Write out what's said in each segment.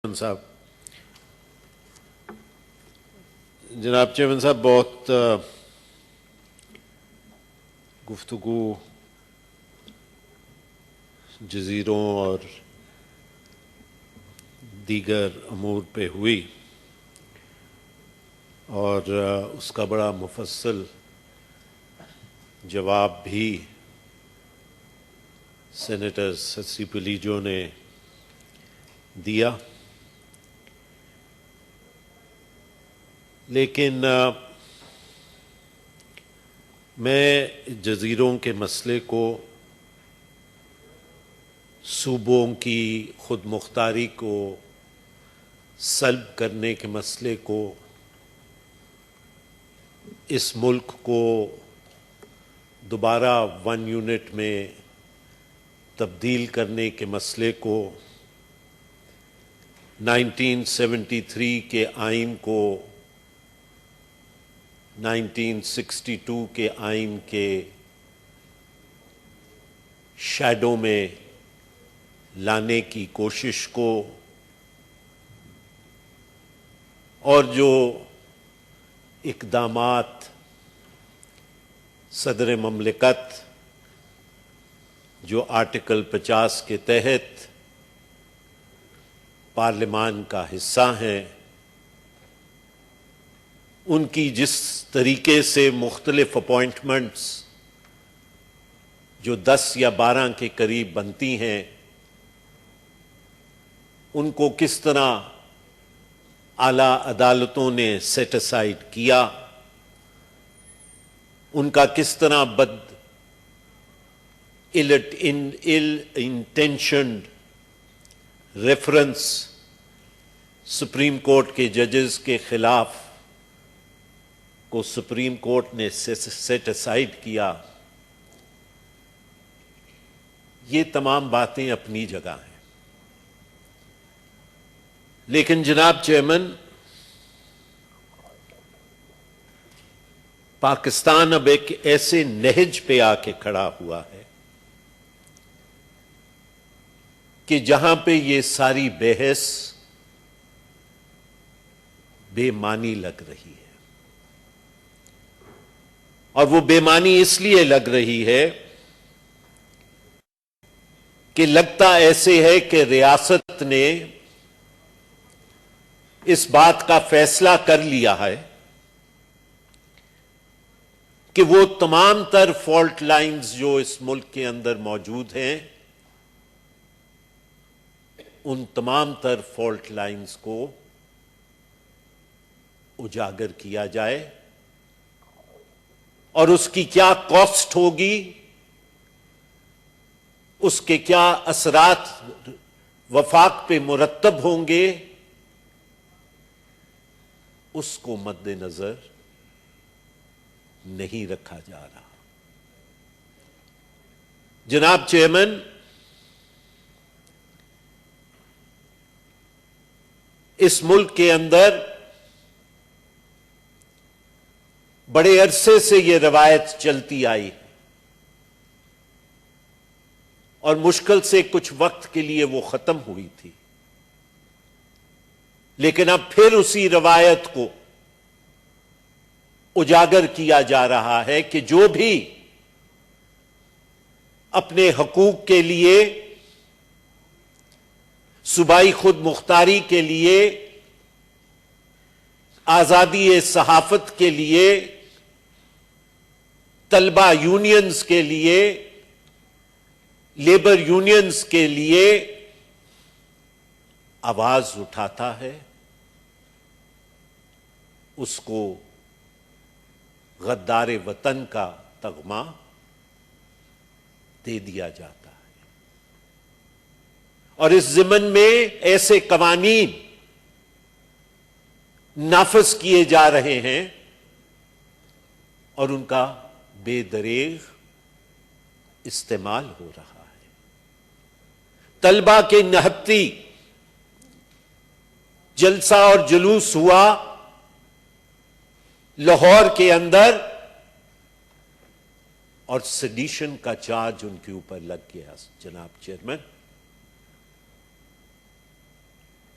صاحب جناب چیئرمین صاحب بہت گفتگو جزیروں اور دیگر امور پہ ہوئی اور اس کا بڑا مفصل جواب بھی سینیٹر سسی پلیجو نے دیا، لیکن میں جزیروں کے مسئلے کو، صوبوں کی خود مختاری کو سلب کرنے کے مسئلے کو، اس ملک کو دوبارہ ون یونٹ میں تبدیل کرنے کے مسئلے کو، 1973 کے آئین کو 1962 کے آئین کے شیڈو میں لانے کی کوشش کو، اور جو اقدامات صدر مملکت جو آرٹیکل 50 کے تحت پارلیمان کا حصہ ہیں، ان کی جس طریقے سے مختلف اپوائنٹمنٹس جو 10 یا 12 کے قریب بنتی ہیں، ان کو کس طرح اعلیٰ عدالتوں نے سیٹ اسائیڈ کیا، ان کا کس طرح ill intentioned reference supreme court کے ججز کے خلاف کو سپریم کورٹ نے سیٹ اسائیڈ کیا، یہ تمام باتیں اپنی جگہ ہیں۔ لیکن جناب چیئرمین، پاکستان اب ایک ایسے نہج پہ آ کے کھڑا ہوا ہے کہ جہاں پہ یہ ساری بحث بے معنی لگ رہی ہے، اور وہ بے معنی اس لیے لگ رہی ہے کہ لگتا ایسے ہے کہ ریاست نے اس بات کا فیصلہ کر لیا ہے کہ وہ تمام تر فالٹ لائنز جو اس ملک کے اندر موجود ہیں، ان تمام تر فالٹ لائنز کو اجاگر کیا جائے، اور اس کی کیا کاسٹ ہوگی، اس کے کیا اثرات وفاق پہ مرتب ہوں گے، اس کو مد نظر نہیں رکھا جا رہا۔ جناب چیئرمین، اس ملک کے اندر بڑے عرصے سے یہ روایت چلتی آئی اور مشکل سے کچھ وقت کے لیے وہ ختم ہوئی تھی، لیکن اب پھر اسی روایت کو اجاگر کیا جا رہا ہے کہ جو بھی اپنے حقوق کے لیے، صوبائی خود مختاری کے لیے، آزادی صحافت کے لیے، طلبہ یونینز کے لیے، لیبر یونینز کے لیے آواز اٹھاتا ہے، اس کو غدار وطن کا تغمہ دے دیا جاتا ہے، اور اس ضمن میں ایسے قوانین نافذ کیے جا رہے ہیں اور ان کا بے دریغ استعمال ہو رہا ہے۔ طلبہ کے نہتی جلسہ اور جلوس ہوا لاہور کے اندر، اور سیڈیشن کا چارج ان کے اوپر لگ گیا۔ جناب چیئرمین،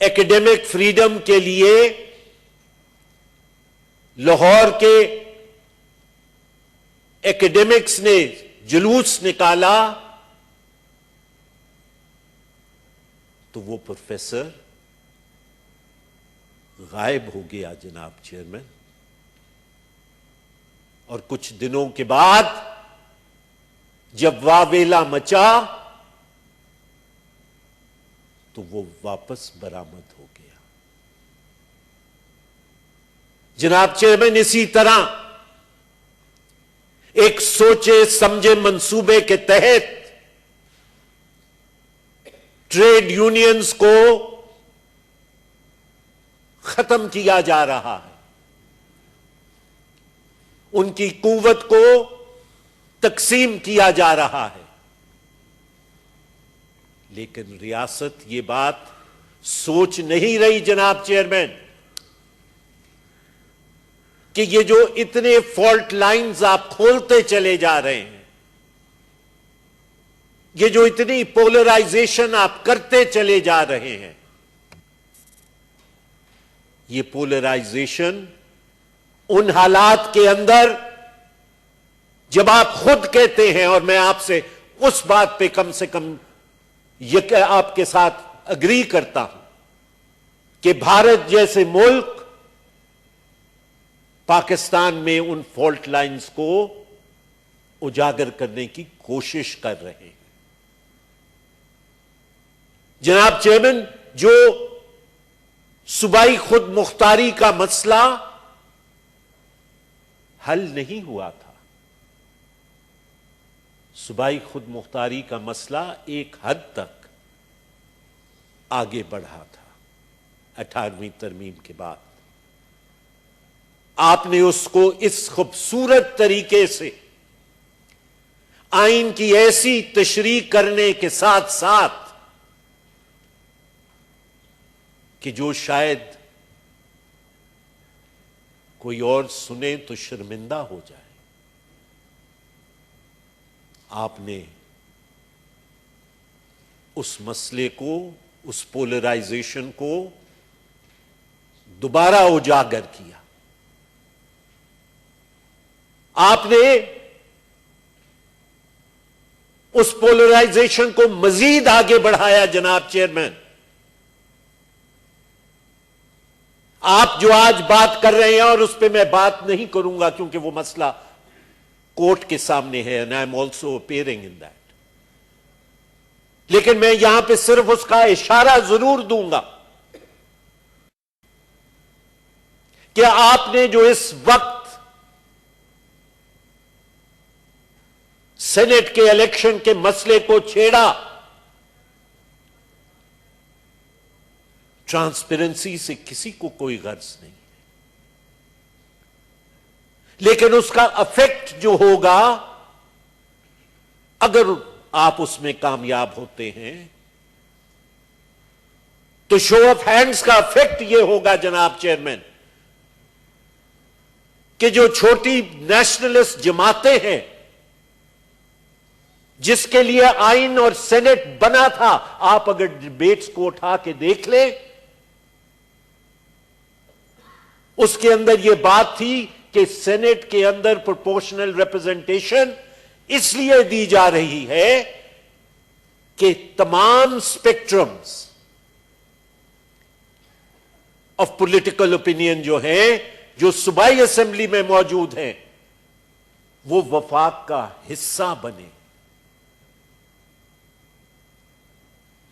ایکڈیمک فریڈم کے لیے لاہور کے ایکڈیمکس نے جلوس نکالا تو وہ پروفیسر غائب ہو گیا جناب چیئرمین، اور کچھ دنوں کے بعد جب واویلا مچا تو وہ واپس برآمد ہو گیا۔ جناب چیئرمین، اسی طرح ایک سوچے سمجھے منصوبے کے تحت ٹریڈ یونینز کو ختم کیا جا رہا ہے، ان کی قوت کو تقسیم کیا جا رہا ہے، لیکن ریاست یہ بات سوچ نہیں رہی جناب چیئرمین کہ یہ جو اتنے فالٹ لائنز آپ کھولتے چلے جا رہے ہیں، یہ جو اتنی پولرائزیشن آپ کرتے چلے جا رہے ہیں، یہ پولرائزیشن ان حالات کے اندر جب آپ خود کہتے ہیں، اور میں آپ سے اس بات پہ کم سے کم یہ آپ کے ساتھ اگری کرتا ہوں کہ بھارت جیسے ملک پاکستان میں ان فالٹ لائنز کو اجاگر کرنے کی کوشش کر رہے ہیں۔ جناب چیئرمین، جو صوبائی خود مختاری کا مسئلہ حل نہیں ہوا تھا، صوبائی خود مختاری کا مسئلہ ایک حد تک آگے بڑھا تھا 18ویں ترمیم کے بعد۔ آپ نے اس کو اس خوبصورت طریقے سے آئین کی ایسی تشریح کرنے کے ساتھ ساتھ کہ جو شاید کوئی اور سنے تو شرمندہ ہو جائے، آپ نے اس مسئلے کو، اس پولرائزیشن کو دوبارہ اجاگر کیا۔ آپ نے اس پولرائزیشن کو مزید آگے بڑھایا جناب چیئرمین۔ آپ جو آج بات کر رہے ہیں، اور اس پہ میں بات نہیں کروں گا کیونکہ وہ مسئلہ کورٹ کے سامنے ہے، and I'm also appearing in that، لیکن میں یہاں پہ صرف اس کا اشارہ ضرور دوں گا کہ آپ نے جو اس وقت سینٹ کے الیکشن کے مسئلے کو چھیڑا، ٹرانسپیرنسی سے کسی کو کوئی غرض نہیں ہے، لیکن اس کا افیکٹ جو ہوگا اگر آپ اس میں کامیاب ہوتے ہیں تو شو آف ہینڈز کا افیکٹ یہ ہوگا جناب چیئرمین کہ جو چھوٹی نیشنلسٹ جماعتیں ہیں جس کے لیے آئین اور سینٹ بنا تھا، آپ اگر ڈیبیٹس کو اٹھا کے دیکھ لیں، اس کے اندر یہ بات تھی کہ سینٹ کے اندر پروپورشنل ریپرزنٹیشن اس لیے دی جا رہی ہے کہ تمام اسپیکٹرمز آف پولیٹیکل اوپینین جو ہیں، جو صوبائی اسمبلی میں موجود ہیں، وہ وفاق کا حصہ بنے۔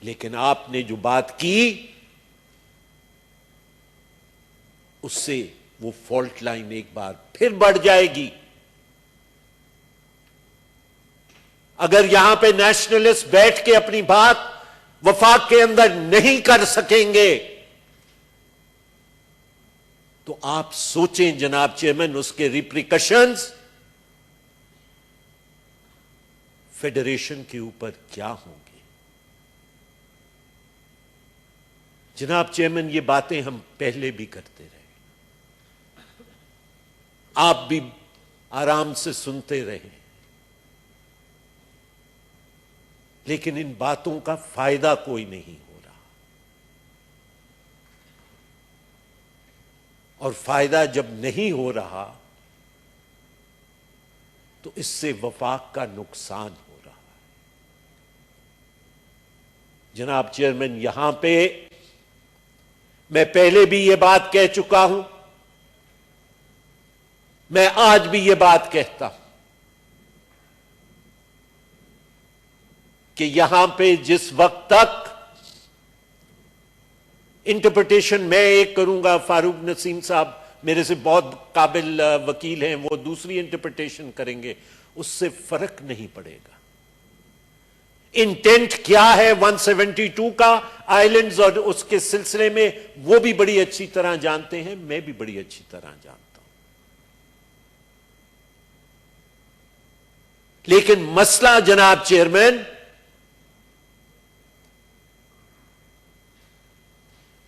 لیکن آپ نے جو بات کی اس سے وہ فالٹ لائن ایک بار پھر بڑھ جائے گی۔ اگر یہاں پہ نیشنلسٹ بیٹھ کے اپنی بات وفاق کے اندر نہیں کر سکیں گے تو آپ سوچیں جناب چیئرمین اس کے ریپریکشنز فیڈریشن کے اوپر کیا ہوں گے۔ جناب چیئرمین، یہ باتیں ہم پہلے بھی کرتے رہے، آپ بھی آرام سے سنتے رہے، لیکن ان باتوں کا فائدہ کوئی نہیں ہو رہا۔ اور فائدہ جب نہیں ہو رہا تو اس سے وفاق کا نقصان ہو رہا ہے۔ جناب چیئرمین، یہاں پہ میں پہلے بھی یہ بات کہہ چکا ہوں، میں آج بھی یہ بات کہتا ہوں کہ یہاں پہ جس وقت تک انٹرپریٹیشن میں ایک کروں گا، فاروق نسیم صاحب میرے سے بہت قابل وکیل ہیں، وہ دوسری انٹرپریٹیشن کریں گے، اس سے فرق نہیں پڑے گا۔ انٹینٹ کیا ہے 172 کا آئیلینڈز اور اس کے سلسلے میں وہ بھی بڑی اچھی طرح جانتے ہیں، میں بھی بڑی اچھی طرح جانتا ہوں۔ لیکن مسئلہ جناب چیئرمین،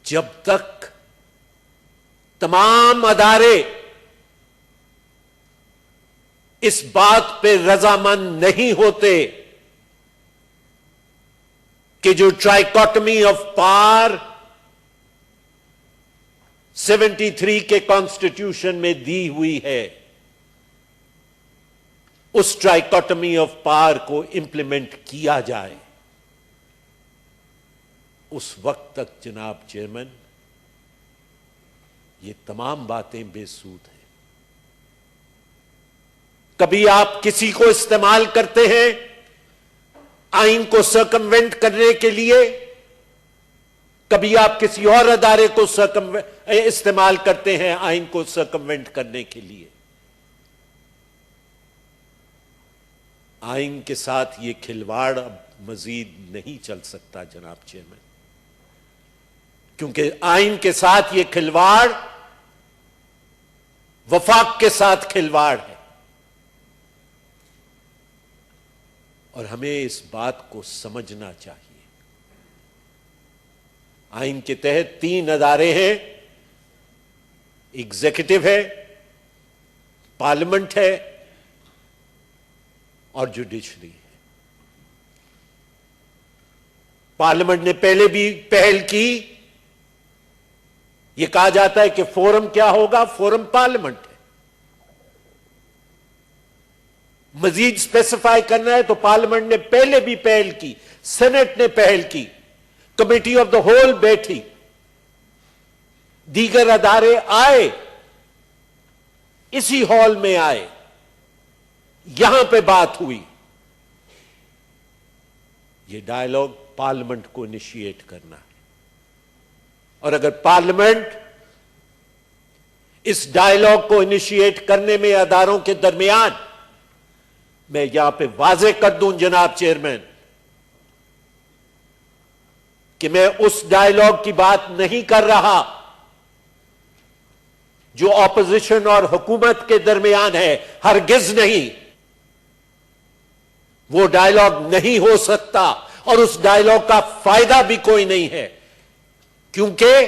جب تک تمام ادارے اس بات پہ رضامند نہیں ہوتے کہ جو ٹرائیکوٹمی آف پاور 73 کے کانسٹیٹیوشن میں دی ہوئی ہے، اس ٹرائیکوٹمی آف پاور کو امپلیمنٹ کیا جائے، اس وقت تک جناب چیئرمین یہ تمام باتیں بے سود ہیں۔ کبھی آپ کسی کو استعمال کرتے ہیں آئین کو سرکموینٹ کرنے کے لیے، کبھی آپ کسی اور ادارے کو استعمال کرتے ہیں آئین کو سرکموینٹ کرنے کے لیے۔ آئین کے ساتھ یہ کھلواڑ اب مزید نہیں چل سکتا جناب چیئرمین، کیونکہ آئین کے ساتھ یہ کھلواڑ وفاق کے ساتھ کھلواڑ ہے، اور ہمیں اس بات کو سمجھنا چاہیے۔ آئین کے تحت 3 ادارے ہیں، ایگزیکٹو ہے، پارلیمنٹ ہے اور جوڈیشری ہے۔ پارلیمنٹ نے پہلے بھی پہل کی، یہ کہا جاتا ہے کہ فورم کیا ہوگا، فورم پارلیمنٹ ہے۔ مزید اسپیسیفائی کرنا ہے تو پارلیمنٹ نے پہلے بھی پہل کی، سینٹ نے پہل کی، کمیٹی آف دا ہول بیٹھی، دیگر ادارے آئے، اسی ہال میں آئے، یہاں پہ بات ہوئی۔ یہ ڈائیلاگ پارلیمنٹ کو انیشیٹ کرنا ہے، اور اگر پارلیمنٹ اس ڈائیلاگ کو انیشیٹ کرنے میں اداروں کے درمیان، میں یہاں پہ واضح کر دوں جناب چیئرمین کہ میں اس ڈائیلاگ کی بات نہیں کر رہا جو اپوزیشن اور حکومت کے درمیان ہے، ہرگز نہیں، وہ ڈائیلاگ نہیں ہو سکتا، اور اس ڈائیلاگ کا فائدہ بھی کوئی نہیں ہے، کیونکہ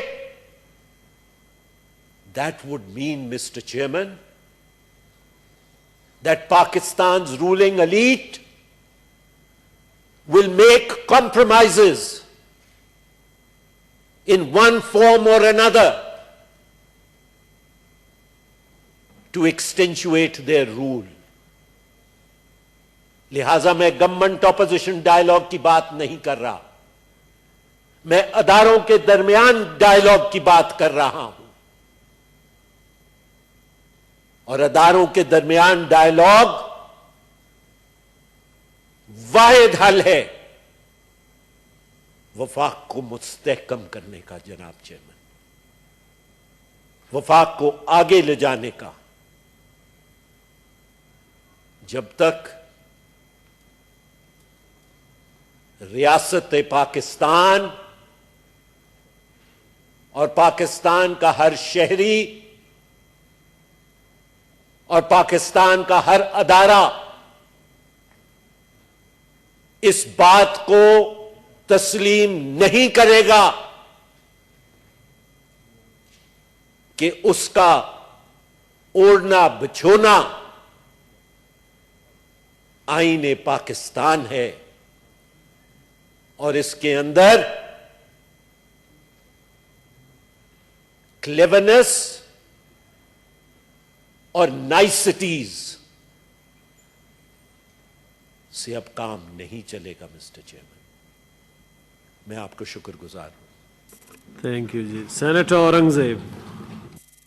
that would mean, Mr. Chairman, that Pakistan's ruling elite will make compromises in one form or another to extenuate their rule. لہذا میں گورنمنٹ اپوزیشن ڈائیلاگ کی بات نہیں کر رہا، میں اداروں کے درمیان ڈائیلاگ کی بات کر رہا ہوں، اور اداروں کے درمیان ڈائیلاگ واحد حل ہے وفاق کو مستحکم کرنے کا جناب چیئرمین، وفاق کو آگے لے جانے کا۔ جب تک ریاست پاکستان اور پاکستان کا ہر شہری اور پاکستان کا ہر ادارہ اس بات کو تسلیم نہیں کرے گا کہ اس کا اوڑھنا بچھونا آئین پاکستان ہے، اور اس کے اندر کلیورنس اور نائسٹیز سے اب کام نہیں چلے گا مسٹر چیئرمین. میں آپ کو شکر گزار ہوں. Thank you ji. Senator Aurangzeb.